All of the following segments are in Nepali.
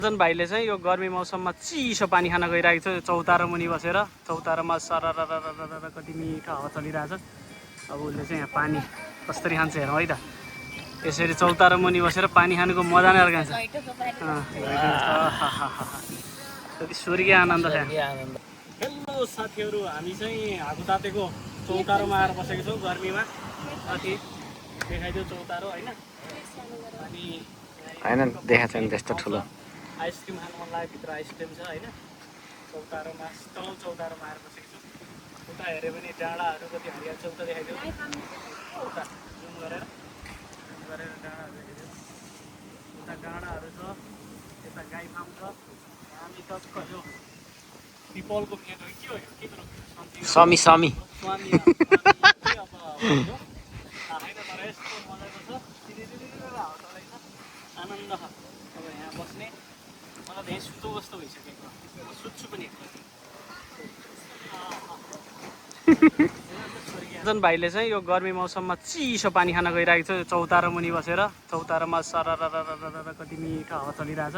जन भाइले चाहिँ यो गर्मी मौसममा चिसो पानी खान गइरहेको छ चौतारो मुनि बसेर। चौतारोमा सरर कति मिठो हावा चलिरहेछ। अब उसले चाहिँ यहाँ पानी कसरी खान्छ हेरौँ है त। यसरी चौतारो मुनि बसेर पानी खानुको मजा नै अर्कै छ। कति स्वर्गीय आनन्द छ। हेलो साथीहरू, हामी चाहिँ हागु तातेको चौतारोमा आएर बसेको छौँ गर्मीमा। साथी देखाइदियो चौतारो होइन। अनि हैन देखाएको छैन त्यस्तो ठुलो। आइसक्रिम खानु मन लाग्यो, भित्र आइसक्रिम छ होइन। चौतारोमा तल चौतारोमा आएर बसेको छु। उता हेऱ्यो भने डाँडाहरू कति हरियाली छ उता देखाइदियो। उता जुम गरेर डाँडाहरू देखाइदियो। उता डाँडाहरू छ, यता गाई फार्म छ। हामी टक्क यो पिपलको फेद हो के हो यो के कुरो समी समी स्वामी अब होइन। तर यस्तो मजाको छ, हावा चलाइछ, आनन्द छ। अब यहाँ बस्ने मलाई धेरै सुतो जस्तो भइसकेको, सुत्छु पनि। जन भाइले चाहिँ यो गर्मी मौसममा चिसो पानी खान गइरहेको छ चौतारो मुनि बसेर। चौतारोमा सरर कति मिठो हावा चलिरहेछ।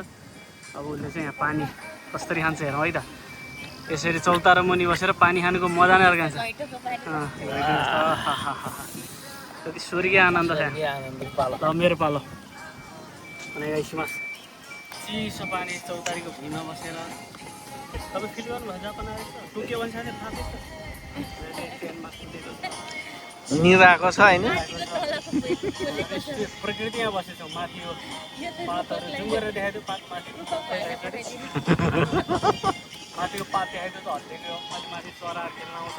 अब उसले चाहिँ यहाँ पानी कसरी खान्छ हेरौँ है त। यसरी चौतारो मुनि बसेर पानी खानुको मजा नै अर्कै छ। कति स्वर्गीय आनन्द छ। ल मेरो पालो अनि गाइसिमास चिसो पानी चौतारीको भुइँमा बसेर तपाईँ फिल गर्नुभयो जापान आएछ टोकियो भन्छ भने थाहा छ। ट्रेनमा कुदेको निराको छ हैन। प्रकृतिमा बसेछौँ। माथि यो पातहरू जुम गरेर देखाइदियो। पात माथिको पात देखाइदियो त हल्लिएको। अनि माथि चरा खेल्न आउँछ,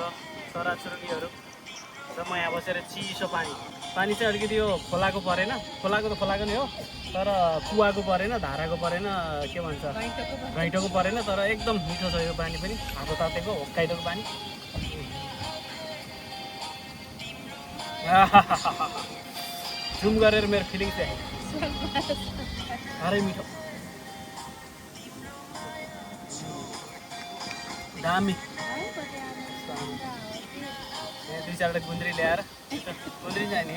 चरा चुरुङ्गीहरू। र म यहाँ बसेर चिसो पानी चाहिँ अलिकति यो खोलाको परेन, खोलाको त खोलाको नै हो, तर कुवाको परेन, धाराको परेन, के भन्छ घैँटोको परेन। तर एकदम मिठो छ यो पानी पनि, हातो तातेको होक्काइदोको पानी। जुम गरेर मेरो फिलिङ्स देखाइ, साह्रै मिठो दामी। दुई चारवटा गुन्द्री ल्याएर गुन्द्री चाहिँ नि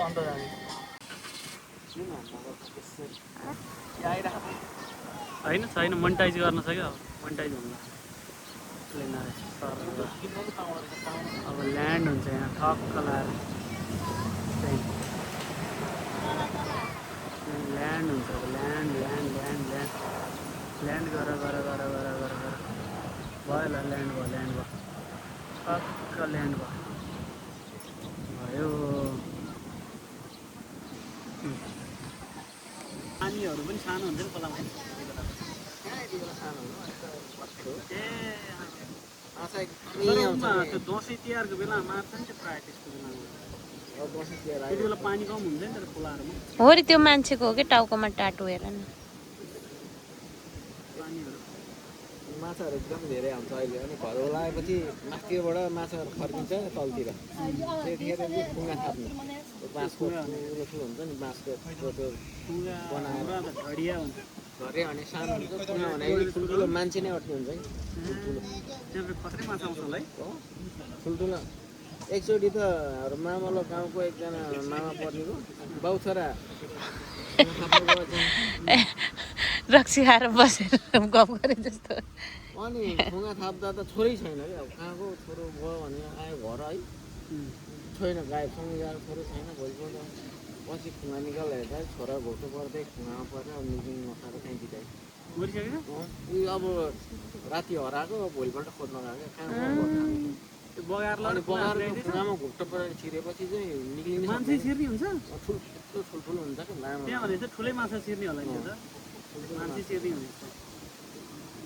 अन्त जाने होइन छैन। मोनिटाइज गर्न छ क्या, मोनिटाइज हुँदा अब ल्यान्ड हुन्छ यहाँ ठक्क लाएर ल्यान्ड हुन्छ। अब ल्यान्ड गर भयो। ल ल्यान्ड भयो ठक्क ल्यान्ड भयो। पानीहरू पनि सानो हुन्छ नि खोलामा। त्यो दसैँ तिहारको बेला मार्छ नि त्यो प्रायः त्यस्तो बेलामा। त्यति बेला पानी कम हुन्छ नि त खोलाहरूमा। हो रे त्यो मान्छेको हो कि टाउकोमा टाटो हेर न। माछाहरू एकदम धेरै आउँछ अहिले। अनि घर लगाएपछि माथिबाट माछाहरू फर्किन्छ तलतिर। त्यतिखेर चाहिँ खुङ्गा थाप्नु, बाँसको ठुलो हुन्छ नि, बाँसको बनाएर घडिया हुन्छ। घरे भने सानो हुन्छ, खुङ्गा भने ठुल्ठुलो मान्छे नै अट्ने हुन्छ नि। ठुल्ठुलो खत्रै माछा आउँछ होला है। ठुल्ठुलो एकचोटि त हाम्रो मामलो गाउँको एकजना मामा पर्नेको बाउ छोरा रक्सी खाएर बसेर गफ गरे जस्तो। अनि खुङ्गा थाप्दा त छोरै छैन क्या। अब कहाँको छोरो भयो भने आयो घर है, छैन गाई सँगै गएर छोरो छैन। भोलिपल्ट पछि खुङ्गा निकाल हेर्दा छोरा घोटो पर्दै खुङ्गामा परेर अब निक्लिनु नखाएर कहीँ बितायो। उयो अब राति हराएको, भोलिपल्ट खोज्न गएको कहाँ बगाएर खुङ्गामा घुट्टो परेर छिरेपछि चाहिँ निक्लिने मान्छे छिर्ने हुन्छ। ठुल्ठुलो हुन्छ क्या लामो। त्यहाँ भने चाहिँ ठुलै माछा छिर्ने होला नि त, मान्छे छिर्ने हुन्छ।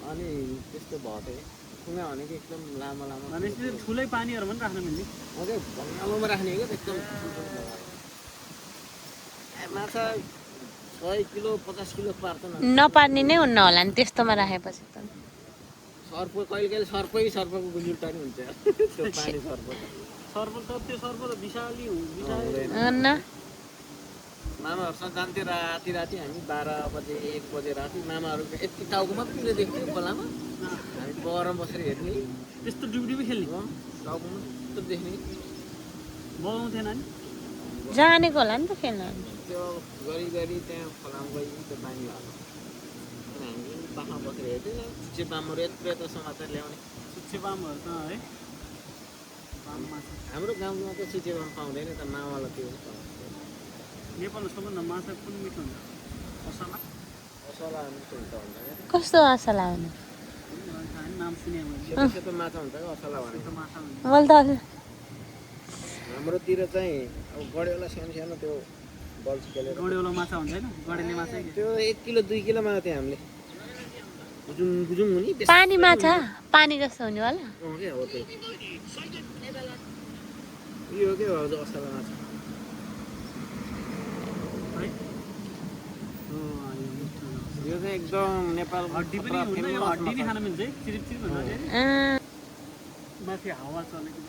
अनि त्यस्तो भयो त खुङ्गा भनेको एकदम लामो भनेपछि ठुलै पानीहरूमा पनि राख्न मिल्ने। अझै भङ्गालोमा राख्ने क्या एकदम माछा 100 किलो 50 किलो पार्छ नपार्ने नै हुन्न होला नि त्यस्तोमा राखेपछि त। सर्प कहिले सर्पको गुन्जुल्टा नि हुन्छ त्यो पानी सर्प त त्यो सर्प त विशाली हुन्न। मामाहरूसँग जान्थ्यो राति हामी 12 बजे 1 बजे राति। मामाहरू यति टाउको मात्रै देख्थ्यो खोलामा, हामी बगरमा बसेर हेर्ने। त्यस्तो डुबडुबी खेल्ने टाउको मात्रै देख्ने। बगाउँथेन नि। जानेको होला नि त खेल्न त्यो गरी त्यहाँ खोलामा गइ त्यो बानी भएको अनि हामी बाख्रा बसेर हेर्थ्यौँ चिचे बामहरू यत्रो यत्रो समाचार ल्याउने सुच्छे बामहरू त है बाम माछा हाम्रो गाउँमा त चिचे बाम पाउँदैन त मावाला त्यो नेपालमा सबभन्दा माछा कुन मिठो हुन्छ असला असला मिठो हुन्छ भन्छ क्या कस्तो आशा लाग्नु नाम सुने मैले सेतो सेतो माछा हुन्छ क्या असला भनेको माछा हुन्छ मैले त हाम्रोतिर चाहिँ अब गढेवाला सानो सानो त्यो बल्छ खेलेर गडेवाला माछा हुन्छ होइन गडेले माछा त्यो 1 किलो 2 किलो माग्थ्यो थियो हामीले गुजुङ गुजुङ हुने पानी माछा पानी जस्तो हुने होला के हो त्यो यो के हो असला माछा है यो चाहिँ एकदम नेपाल हड्डी पनि हुन्छ यो हड्डी नै खान मिल्छ है चिरिप चिरिप हुन्छ अरे माथि हावा चलेको